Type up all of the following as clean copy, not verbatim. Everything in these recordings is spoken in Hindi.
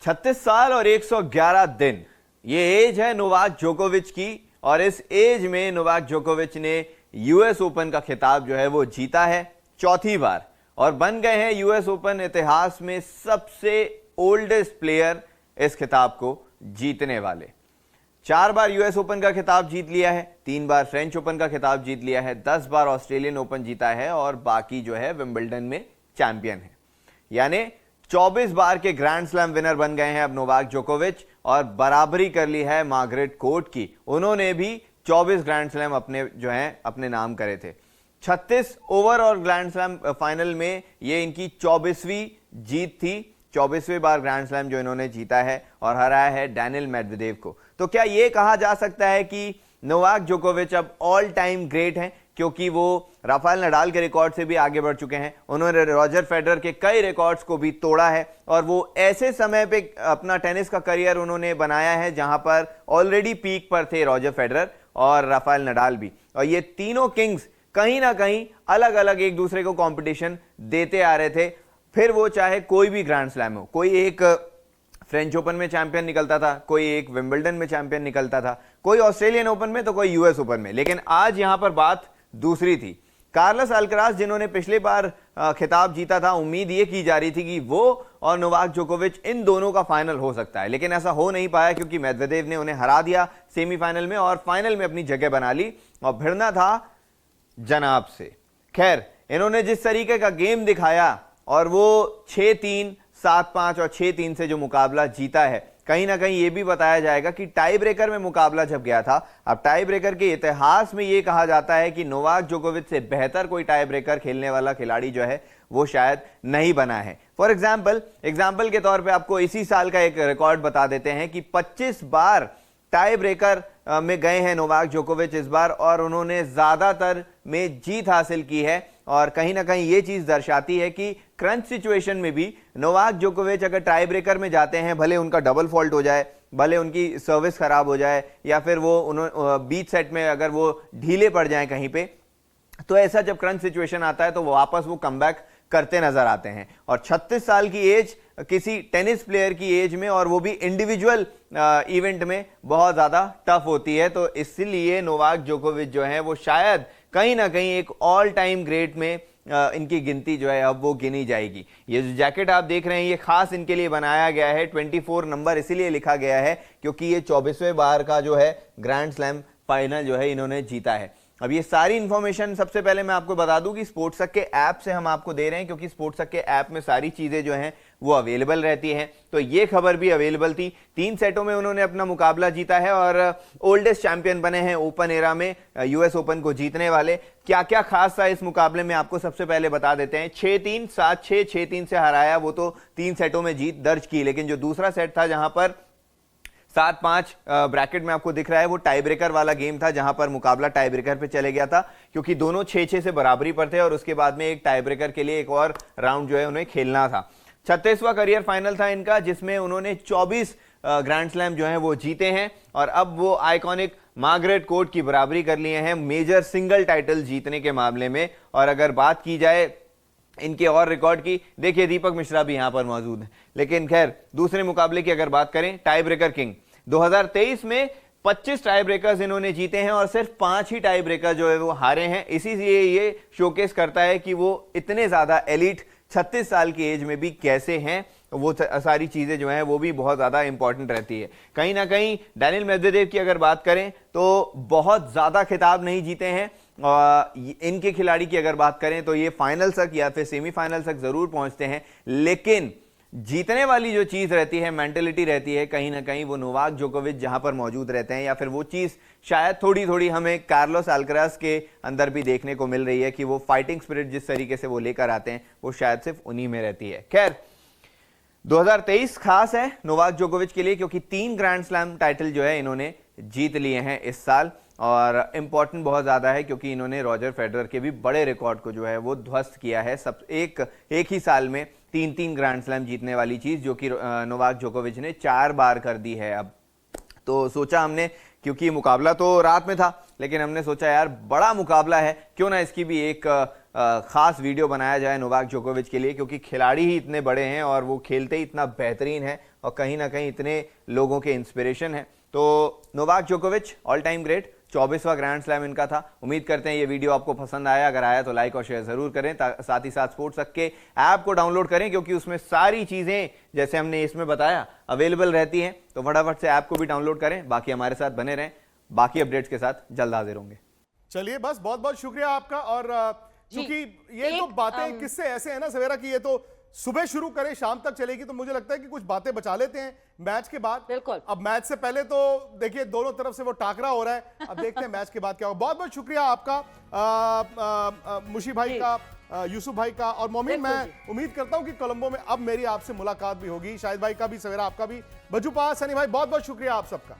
36 साल और 111 दिन, ये एज है नोवाक जोकोविच की। और इस एज में नोवाक जोकोविच ने यूएस ओपन का खिताब जो है वो जीता है चौथी बार, और बन गए हैं यूएस ओपन इतिहास में सबसे ओल्डेस्ट प्लेयर इस खिताब को जीतने वाले। 4 बार यूएस ओपन का खिताब जीत लिया है, 3 बार फ्रेंच ओपन का खिताब जीत लिया है, 10 बार ऑस्ट्रेलियन ओपन जीता है और बाकी जो है विंबलडन में चैंपियन है। यानी 24 बार के ग्रैंड स्लैम विनर बन गए हैं अब नोवाक जोकोविच, और बराबरी कर ली है मार्गरेट कोर्ट की। उन्होंने भी 24 ग्रैंड स्लैम अपने जो हैं अपने नाम करे थे। 36 ओवर और ग्रैंड स्लैम फाइनल में ये इनकी 24वीं जीत थी, 24वें बार ग्रैंड स्लैम जो इन्होंने जीता है, और हराया है डैनियल मेदवेदेव को। तो क्या ये कहा जा सकता है कि नोवाक जोकोविच अब ऑल टाइम ग्रेट हैं, क्योंकि वो राफेल नडाल के रिकॉर्ड से भी आगे बढ़ चुके हैं, उन्होंने रॉजर फेडरर के कई रिकॉर्ड्स को भी तोड़ा है, और वो ऐसे समय पे अपना टेनिस का करियर उन्होंने बनाया है जहां पर ऑलरेडी पीक पर थे रॉजर फेडरर और राफेल नडाल भी। और ये तीनों किंग्स कहीं ना कहीं अलग अलग एक दूसरे को कंपटीशन देते आ रहे थे, फिर वो चाहे कोई भी ग्रैंड स्लैम हो, कोई एक फ्रेंच ओपन में चैंपियन निकलता था, कोई एक विंबलडन में चैंपियन निकलता था, कोई ऑस्ट्रेलियन ओपन में तो कोई यूएस ओपन में। लेकिन आज यहां पर बात दूसरी थी। कार्लोस अल्कराज जिन्होंने पिछली बार खिताब जीता था, उम्मीद ये की जा रही थी कि वो और नोवाक जोकोविच इन दोनों का फाइनल हो सकता है, लेकिन ऐसा हो नहीं पाया क्योंकि मेदवेदेव ने उन्हें हरा दिया सेमीफाइनल में और फाइनल में अपनी जगह बना ली, और भिड़ना था जनाब से। खैर, इन्होंने जिस तरीके का गेम दिखाया और वो 6-3, 7-5 और 6-3 से जो मुकाबला जीता है, कहीं ना कहीं यह भी बताया जाएगा कि टाई ब्रेकर में मुकाबला जब गया था, अब टाई ब्रेकर के इतिहास में यह कहा जाता है कि नोवाक जोकोविच से बेहतर कोई टाई ब्रेकर खेलने वाला खिलाड़ी जो है वो शायद नहीं बना है। फॉर एग्जाम्पल के तौर पे आपको इसी साल का एक रिकॉर्ड बता देते हैं कि 25 बार टाई ब्रेकर में गए हैं नोवाक जोकोविच इस बार, और उन्होंने ज्यादातर में जीत हासिल की है। और कहीं ना कहीं ये चीज दर्शाती है कि क्रंच सिचुएशन में भी नोवाक जोकोविच अगर टाई ब्रेकर में जाते हैं, भले उनका डबल फॉल्ट हो जाए, भले उनकी सर्विस खराब हो जाए, या फिर वो बीच सेट में अगर वो ढीले पड़ जाएं कहीं पे, तो ऐसा जब क्रंच सिचुएशन आता है तो वापस वो कमबैक करते नजर आते हैं। और 36 साल की एज किसी टेनिस प्लेयर की एज में, और वो भी इंडिविजुअल इवेंट में, बहुत ज्यादा टफ होती है। तो इसलिए नोवाक जोकोविच जो है वो शायद कहीं ना कहीं एक ऑल टाइम ग्रेट में इनकी गिनती जो है अब वो गिनी जाएगी। ये जो जैकेट आप देख रहे हैं ये खास इनके लिए बनाया गया है, 24 नंबर इसीलिए लिखा गया है क्योंकि ये 24वें बार का जो है ग्रैंड स्लैम फाइनल जो है इन्होंने जीता है। अब ये सारी इंफॉर्मेशन सबसे पहले मैं आपको बता दूं कि स्पोर्ट्सहक के ऐप से हम आपको दे रहे हैं, क्योंकि स्पोर्ट्सहक के ऐप में सारी चीजें जो हैं वो अवेलेबल रहती हैं। तो ये खबर भी अवेलेबल थी। 3 सेटों में उन्होंने अपना मुकाबला जीता है और ओल्डेस्ट चैंपियन बने हैं ओपन एरा में, यूएस ओपन को जीतने वाले। क्या क्या खास था इस मुकाबले में आपको सबसे पहले बता देते हैं। 6-3, 7-6, 6-3 से हराया, वो तो 3 सेटों में जीत दर्ज की। लेकिन जो दूसरा सेट था जहां पर 7-5 ब्रैकेट में आपको दिख रहा है, वो टाई ब्रेकर वाला गेम था जहां पर मुकाबला टाई ब्रेकर पे चले गया था, क्योंकि दोनों 6-6 से बराबरी पर थे और उसके बाद में एक टाई ब्रेकर के लिए एक और राउंड जो है उन्हें खेलना था। 36वां करियर फाइनल था इनका, जिसमें उन्होंने 24 ग्रैंड स्लैम जो है वो जीते हैं, और अब वो आइकॉनिक मार्गरेट कोर्ट की बराबरी कर लिए हैं मेजर सिंगल टाइटल जीतने के मामले में। और अगर बात की जाए इनके और रिकॉर्ड की, देखिए दीपक मिश्रा भी यहां पर मौजूद है। लेकिन खैर, दूसरे मुकाबले की अगर बात करें, टाई ब्रेकर किंग 2023 में 25 टाई ब्रेकर्स इन्होंने जीते हैं और सिर्फ 5 ही टाई ब्रेकर जो है वो हारे हैं। इसीलिए ये शोकेस करता है कि वो इतने ज्यादा एलीट 36 साल की एज में भी कैसे हैं। वो सारी चीजें जो हैं वो भी बहुत ज्यादा इंपॉर्टेंट रहती है। कहीं ना कहीं डैनियल मेदवेदेव की अगर बात करें तो बहुत ज्यादा खिताब नहीं जीते हैं। इनके खिलाड़ी की अगर बात करें तो ये फाइनल तक या फिर सेमीफाइनल तक जरूर पहुंचते हैं, लेकिन जीतने वाली जो चीज रहती है, मेंटेलिटी रहती है, कहीं ना कहीं वो नोवाक जोकोविच जहां पर मौजूद रहते हैं, या फिर वो चीज शायद थोड़ी थोड़ी हमें कार्लोस अल्कराज के अंदर भी देखने को मिल रही है कि वो फाइटिंग स्पिरिट जिस तरीके से वो लेकर आते हैं वो शायद सिर्फ उन्हीं में रहती है। खैर, 2023 खास है नोवाक जोकोविच के लिए, क्योंकि 3 ग्रैंड स्लैम टाइटल जो है इन्होंने जीत लिए हैं इस साल, और इंपॉर्टेंट बहुत ज्यादा है क्योंकि इन्होंने रॉजर फेडरर के भी बड़े रिकॉर्ड को जो है वो ध्वस्त किया है। सब एक ही साल में 3 ग्रैंड स्लैम जीतने वाली चीज, जो कि नोवाक जोकोविच ने 4 बार कर दी है। अब तो सोचा हमने, क्योंकि मुकाबला तो रात में था, लेकिन हमने सोचा यार बड़ा मुकाबला है, क्यों ना इसकी भी एक खास वीडियो बनाया जाए नोवाक जोकोविच के लिए, क्योंकि खिलाड़ी ही इतने बड़े हैं और वो खेलते ही इतना बेहतरीन है। और कहीं ना कहीं इतने लोगों के इंस्पिरेशन हैं। तो नोवाक जोकोविच ऑल टाइम ग्रेट, 24वां ग्रैंड स्लैम इनका था। उम्मीद करते हैं ये वीडियो आपको पसंद आया, अगर आया तो लाइक और शेयर जरूर करें। साथ ही साथ स्पोर्ट्स हक के ऐप को डाउनलोड करें, क्योंकि उसमें सारी चीजें जैसे हमने इसमें बताया अवेलेबल रहती हैं। तो फटाफट से ऐप को भी डाउनलोड करें। बाकी हमारे साथ बने रहें, बाकी अपडेट्स के साथ जल्द हाजिर होंगे। चलिए, बस बहुत बहुत शुक्रिया आपका। और क्योंकि ये तो बातें किससे ऐसे है ना सवेरा की, ये तो सुबह शुरू करें शाम तक चलेगी, तो मुझे लगता है कि कुछ बातें बचा लेते हैं मैच के बाद। बिल्कुल। अब मैच से पहले तो देखिए दोनों तरफ से वो टाकरा हो रहा है, अब देखते हैं मैच के बाद क्या होगा। बहुत बहुत शुक्रिया आपका, मुशी भाई का, यूसुफ भाई का, और मोमिन, मैं उम्मीद करता हूं कि कोलंबो में अब मेरी आपसे मुलाकात भी होगी, शाहिद भाई का भी, सवेरा आपका भी, बजुपा, सनी भाई, बहुत बहुत शुक्रिया आप सबका।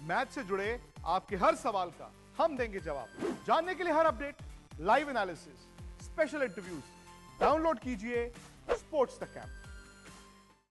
मैच से जुड़े आपके हर सवाल का हम देंगे जवाब। जानने के लिए हर update, live analysis, special interviews, download कीजिए स्पोर्ट्स तक ऐप।